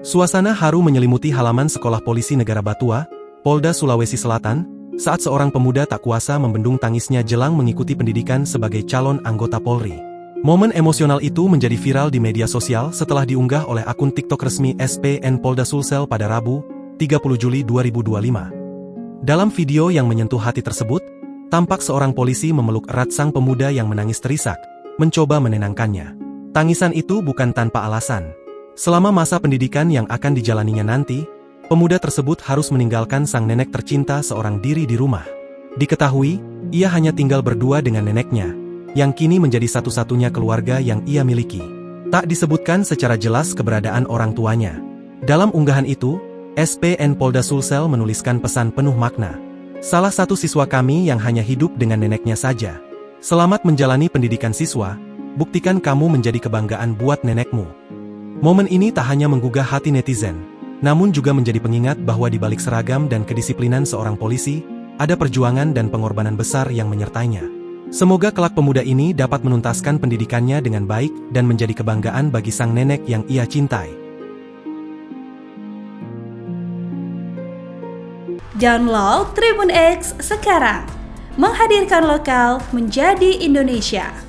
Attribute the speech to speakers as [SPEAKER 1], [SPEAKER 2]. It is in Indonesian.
[SPEAKER 1] Suasana haru menyelimuti halaman Sekolah Polisi Negara Batua, Polda Sulawesi Selatan, saat seorang pemuda tak kuasa membendung tangisnya jelang mengikuti pendidikan sebagai calon anggota Polri. Momen emosional itu menjadi viral di media sosial setelah diunggah oleh akun TikTok resmi SPN Polda Sulsel pada Rabu, 30 Juli 2025. Dalam video yang menyentuh hati tersebut, tampak seorang polisi memeluk erat sang pemuda yang menangis terisak, mencoba menenangkannya. Tangisan itu bukan tanpa alasan. Selama masa pendidikan yang akan dijalaninya nanti, pemuda tersebut harus meninggalkan sang nenek tercinta seorang diri di rumah. Diketahui, ia hanya tinggal berdua dengan neneknya, yang kini menjadi satu-satunya keluarga yang ia miliki. Tak disebutkan secara jelas keberadaan orang tuanya. Dalam unggahan itu, SPN Polda Sulsel menuliskan pesan penuh makna. Salah satu siswa kami yang hanya hidup dengan neneknya saja. Selamat menjalani pendidikan siswa, buktikan kamu menjadi kebanggaan buat nenekmu. Momen ini tak hanya menggugah hati netizen, namun juga menjadi pengingat bahwa di balik seragam dan kedisiplinan seorang polisi, ada perjuangan dan pengorbanan besar yang menyertainya. Semoga kelak pemuda ini dapat menuntaskan pendidikannya dengan baik dan menjadi kebanggaan bagi sang nenek yang ia cintai.
[SPEAKER 2] Download Tribun X sekarang, menghadirkan lokal menjadi Indonesia.